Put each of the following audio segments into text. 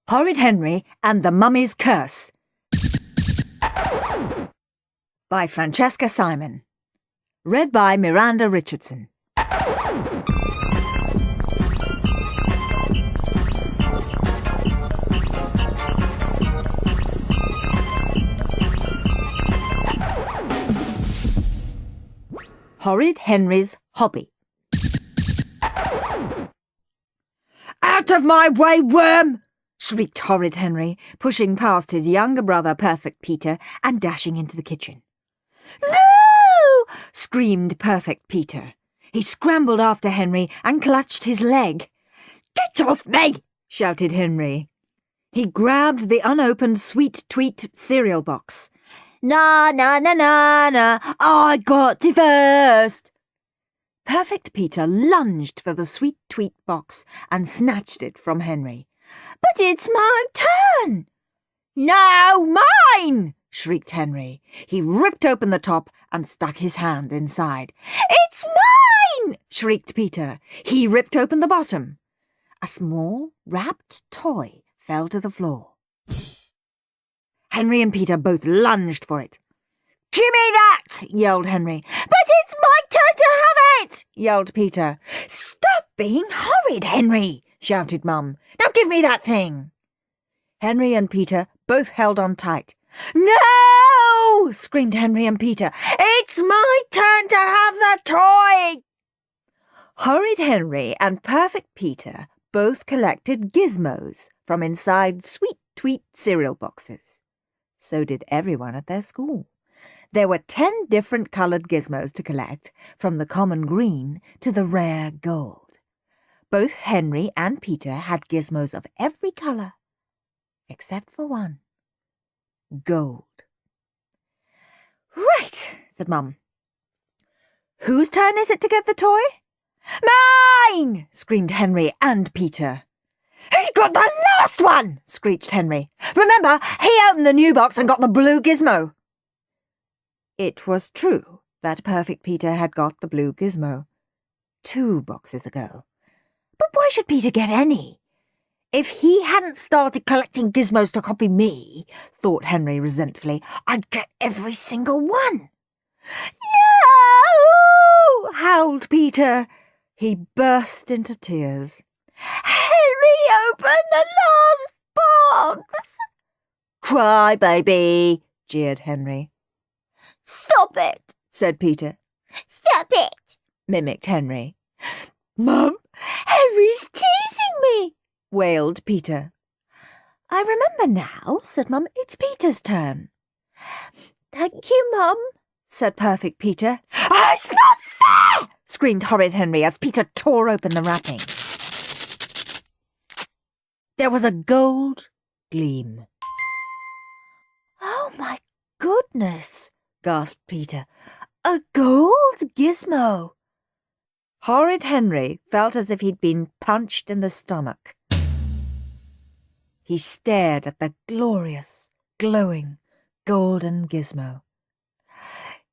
Horrid Henry and the Mummy's Curse by Franchesca Symon. Read by Miranda Richardson. Horrid Henry's Hobby. "Out of my way, worm!" shrieked Horrid Henry, pushing past his younger brother, Perfect Peter, and dashing into the kitchen. "No!" screamed Perfect Peter. He scrambled after Henry and clutched his leg. "Get off me!" shouted Henry. He grabbed the unopened Sweet Tweet cereal box. "Na, na, na, na, na, I got it first!" Perfect Peter lunged for the Sweet Tweet box and snatched it from Henry. "But it's my turn!" "No, mine!" shrieked Henry. He ripped open the top and stuck his hand inside. "It's mine!" shrieked Peter. He ripped open the bottom. A small, wrapped toy fell to the floor. Henry and Peter both lunged for it. "Give me that!" yelled Henry. "But it's my turn to have it!" yelled Peter. "Stop being horrid, Henry!" shouted Mum. "Now give me that thing!" Henry and Peter both held on tight. "No!" screamed Henry and Peter. "It's my turn to have the toy!" Horrid Henry and Perfect Peter both collected gizmos from inside Sweet Tweet cereal boxes. So did everyone at their school. There were 10 different coloured gizmos to collect, from the common green to the rare gold. Both Henry and Peter had gizmos of every colour, except for one. Gold. "Right," said Mum. "Whose turn is it to get the toy?" "Mine!" screamed Henry and Peter. "He got the last one!" screeched Henry. "Remember, he opened the new box and got the blue gizmo." It was true that Perfect Peter had got the blue gizmo 2 boxes ago. But why should Peter get any? "If he hadn't started collecting gizmos to copy me," thought Henry resentfully, "I'd get every single one." "No!" howled Peter. He burst into tears. "Henry opened the last box!" "Cry, baby," jeered Henry. "Stop it," said Peter. "Stop it," mimicked Henry. "Mum, Henry's teasing me," wailed Peter. "I remember now," said Mum. "It's Peter's turn." "Thank you, Mum," said Perfect Peter. "Oh, it's not fair!" screamed Horrid Henry as Peter tore open the wrapping. There was a gold gleam. "Oh, my goodness," gasped Peter. "A gold gizmo!" Horrid Henry felt as if he'd been punched in the stomach. He stared at the glorious, glowing, golden gizmo.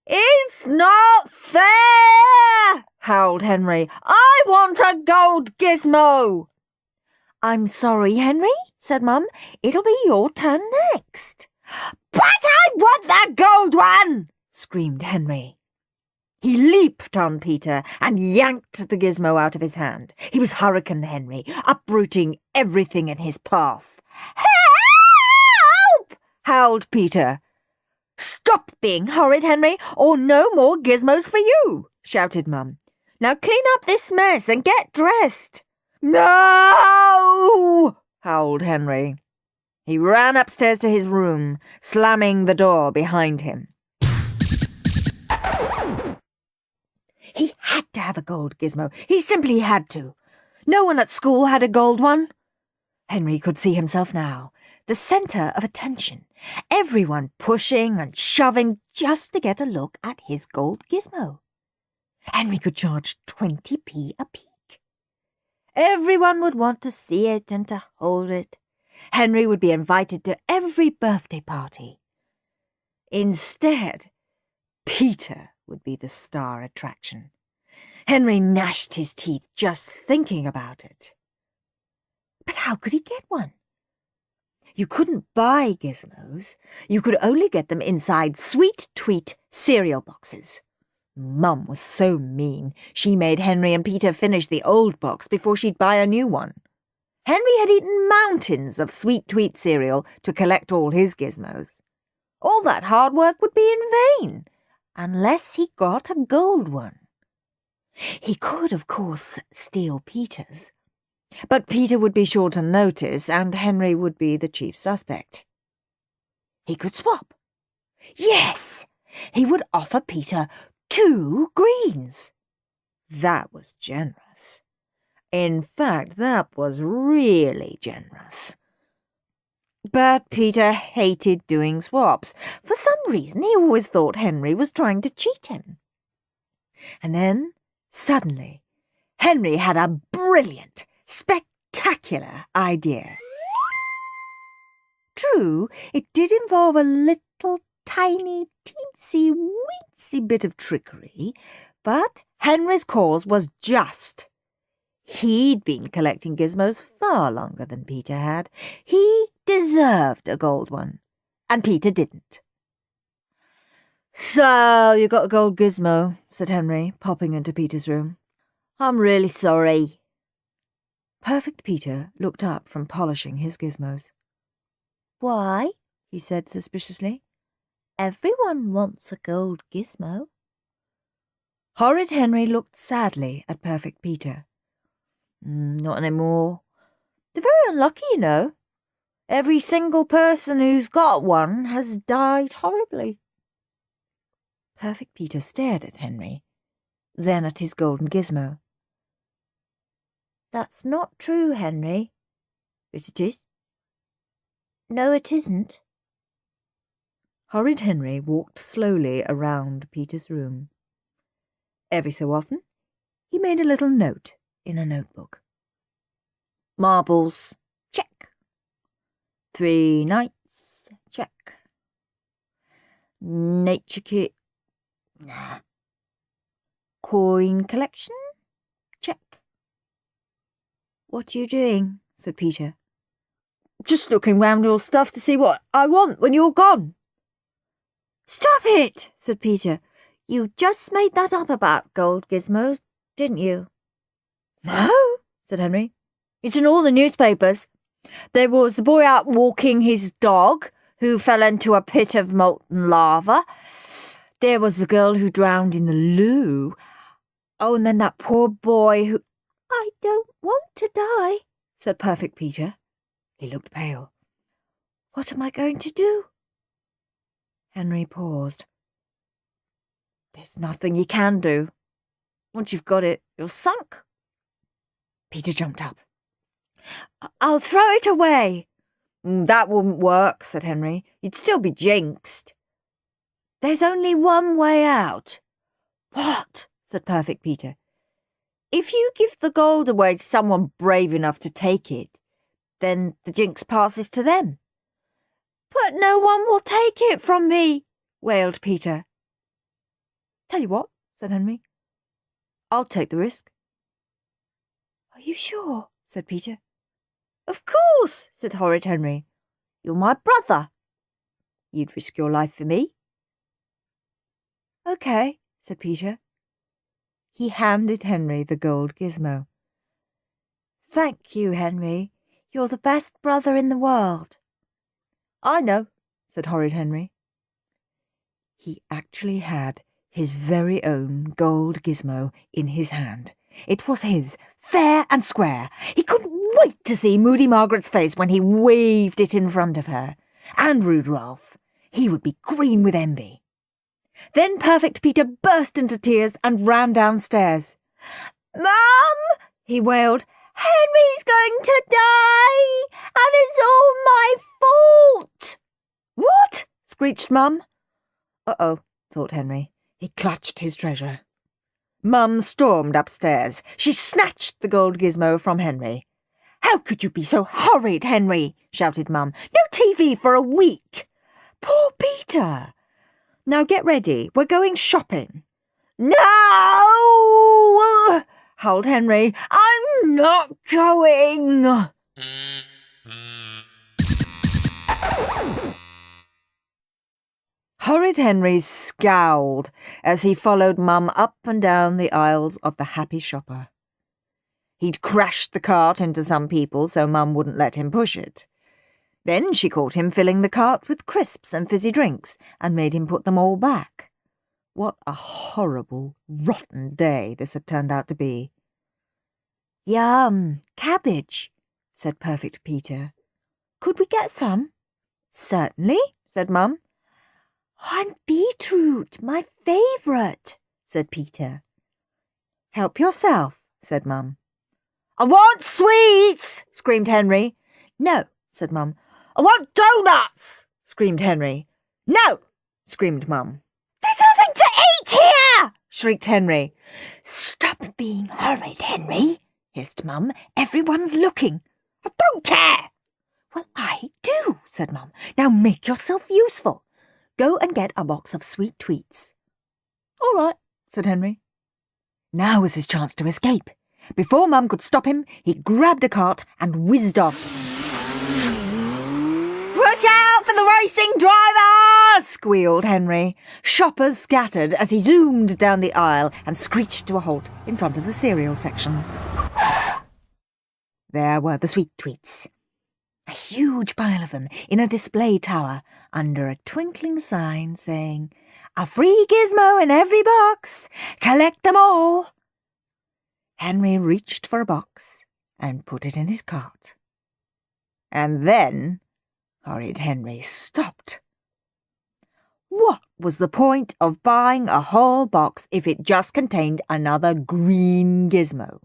"It's not fair!" howled Henry. "I want a gold gizmo!" "I'm sorry, Henry," said Mum. "It'll be your turn next." "But I want the gold one!" screamed Henry. He leaped on Peter and yanked the gizmo out of his hand. He was Hurricane Henry, uprooting everything in his path. "Help!" howled Peter. "Stop being horrid, Henry, or no more gizmos for you," shouted Mum. "Now clean up this mess and get dressed." "No!" howled Henry. He ran upstairs to his room, slamming the door behind him. He had to have a gold gizmo. He simply had to. No one at school had a gold one. Henry could see himself now, the centre of attention. Everyone pushing and shoving just to get a look at his gold gizmo. Henry could charge 20p a peek. Everyone would want to see it and to hold it. Henry would be invited to every birthday party. Instead, Peter would be the star attraction. Henry gnashed his teeth just thinking about it. But how could he get one? You couldn't buy gizmos. You could only get them inside Sweet Tweet cereal boxes. Mum was so mean, she made Henry and Peter finish the old box before she'd buy a new one. Henry had eaten mountains of Sweet Tweet cereal to collect all his gizmos. All that hard work would be in vain, unless he got a gold one. He could, of course, steal Peter's, but Peter would be sure to notice, and Henry would be the chief suspect. He could swap. Yes, he would offer Peter 2 greens. That was generous. In fact, that was really generous. But Peter hated doing swaps. For some reason, he always thought Henry was trying to cheat him. And then, suddenly, Henry had a brilliant, spectacular idea. True, it did involve a little tiny, teensy-weensy bit of trickery, but Henry's cause was just. He'd been collecting gizmos far longer than Peter had. He deserved a gold one, and Peter didn't. "So, you got a gold gizmo," said Henry, popping into Peter's room. "I'm really sorry." Perfect Peter looked up from polishing his gizmos. "Why?" he said suspiciously. "Everyone wants a gold gizmo." Horrid Henry looked sadly at Perfect Peter. "Not anymore. They're very unlucky, you know. Every single person who's got one has died horribly." Perfect Peter stared at Henry, then at his golden gizmo. "That's not true, Henry." "Yes, it is." "No, it isn't." Horrid Henry walked slowly around Peter's room. Every so often, he made a little note in a notebook. "Marbles, check. 3 nights, check. Nature kit, nah. Coin collection, check." "What are you doing?" said Peter. "Just looking round your stuff to see what I want when you're gone." "Stop it," said Peter. "You just made that up about gold gizmos, didn't you?" "No," said Henry. "It's in all the newspapers. There was the boy out walking his dog who fell into a pit of molten lava. There was the girl who drowned in the loo. Oh, and then that poor boy who—" "I don't want to die," said Perfect Peter. He looked pale. "What am I going to do?" Henry paused. "There's nothing you can do. Once you've got it, you're sunk." Peter jumped up. "I'll throw it away." "That wouldn't work," said Henry. "You'd still be jinxed." "There's only one way out." "What?" said Perfect Peter. "If you give the gold away to someone brave enough to take it, then the jinx passes to them." "But no one will take it from me," wailed Peter. "Tell you what," said Henry. "I'll take the risk." "Are you sure?" said Peter. "Of course," said Horrid Henry. "You're my brother. You'd risk your life for me." "OK," said Peter. He handed Henry the gold gizmo. "Thank you, Henry. You're the best brother in the world." "I know," said Horrid Henry. He actually had his very own gold gizmo in his hand. It was his, fair and square. He couldn't wait to see Moody Margaret's face when he waved it in front of her. And Rudolph. He would be green with envy. Then Perfect Peter burst into tears and ran downstairs. "Mum!" he wailed. "Henry's going to die, and it's all my fault." "What?" screeched Mum. Uh-oh, thought Henry. He clutched his treasure. Mum stormed upstairs. She snatched the gold gizmo from Henry. "How could you be so horrid, Henry?" shouted Mum. "No TV for a week." "Poor Peter." "Now get ready. We're going shopping." "No!" howled Henry. "I'm not going." Horrid Henry scowled as he followed Mum up and down the aisles of the happy shopper. He'd crashed the cart into some people so Mum wouldn't let him push it. Then she caught him filling the cart with crisps and fizzy drinks and made him put them all back. What a horrible, rotten day this had turned out to be. "Yum, cabbage," said Perfect Peter. "Could we get some?" "Certainly," said Mum. "And beetroot, my favourite," said Peter. "Help yourself," said Mum. "I want sweets," screamed Henry. "No," said Mum. "I want doughnuts," screamed Henry. "No," screamed Mum. "There's nothing to eat here," shrieked Henry. "Stop being horrid, Henry," hissed Mum. "Everyone's looking." "I don't care." "Well, I do," said Mum. "Now make yourself useful. Go and get a box of sweet tweets." "All right," said Henry. Now was his chance to escape. Before Mum could stop him, he grabbed a cart and whizzed off. "Watch out for the racing driver!" squealed Henry. Shoppers scattered as he zoomed down the aisle and screeched to a halt in front of the cereal section. There were the sweet tweets. A huge pile of them in a display tower under a twinkling sign saying, "A free gizmo in every box. Collect them all." Henry reached for a box and put it in his cart. And then Horrid Henry stopped. What was the point of buying a whole box if it just contained another green gizmo?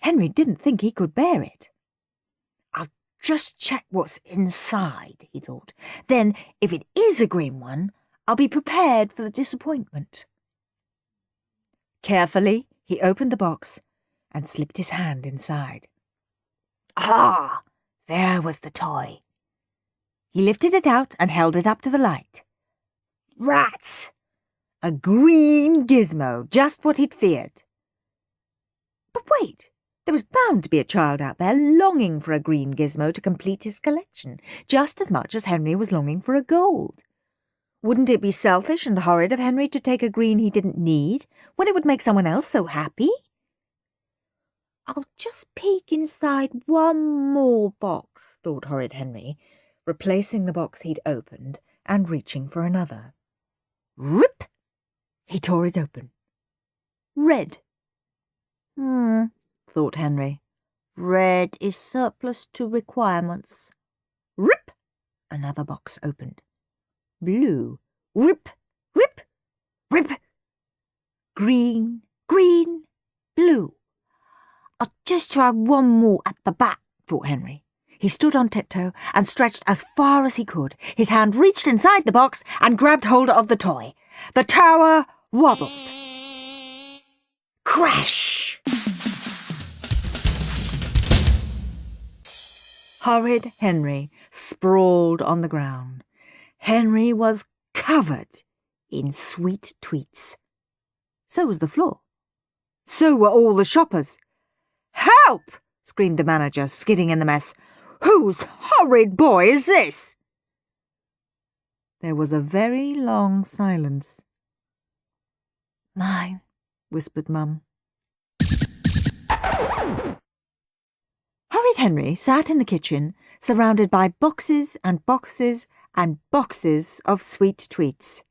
Henry didn't think he could bear it. "I'll just check what's inside," he thought. "Then, if it is a green one, I'll be prepared for the disappointment." Carefully, he opened the box and slipped his hand inside. Ah, there was the toy. He lifted it out and held it up to the light. Rats! A green gizmo, just what he'd feared. But wait, there was bound to be a child out there longing for a green gizmo to complete his collection, just as much as Henry was longing for a gold. Wouldn't it be selfish and horrid of Henry to take a green he didn't need, when it would make someone else so happy? "I'll just peek inside one more box," thought Horrid Henry, replacing the box he'd opened and reaching for another. Rip! He tore it open. Red. Thought Henry. Red is surplus to requirements. Rip! Another box opened. Blue. Rip! Rip! Rip! Green, green, blue. "I'll just try one more at the back," thought Henry. He stood on tiptoe and stretched as far as he could. His hand reached inside the box and grabbed hold of the toy. The tower wobbled. Crash! Horrid Henry sprawled on the ground. Henry was covered in sweet tweets. So was the floor. So were all the shoppers. "Help!" screamed the manager, skidding in the mess. "Whose horrid boy is this?" There was a very long silence. "Mine," whispered Mum. Horrid Henry sat in the kitchen, surrounded by boxes and boxes and boxes of sweet tweets.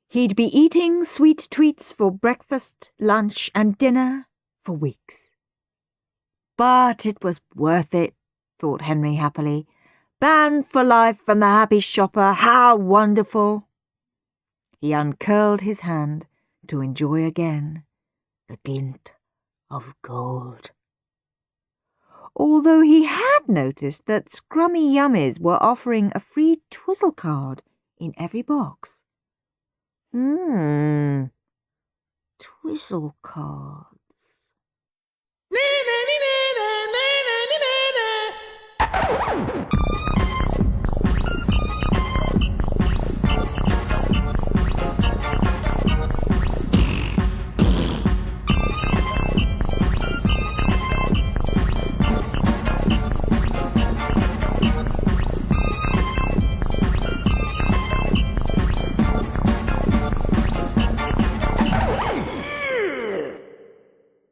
He'd be eating sweet tweets for breakfast, lunch and dinner for weeks. But it was worth it, thought Henry happily. Banned for life from the happy shopper, how wonderful! He uncurled his hand to enjoy again the glint of gold. Although he had noticed that Scrummy Yummies were offering a free Twizzle card in every box. Twizzle cards.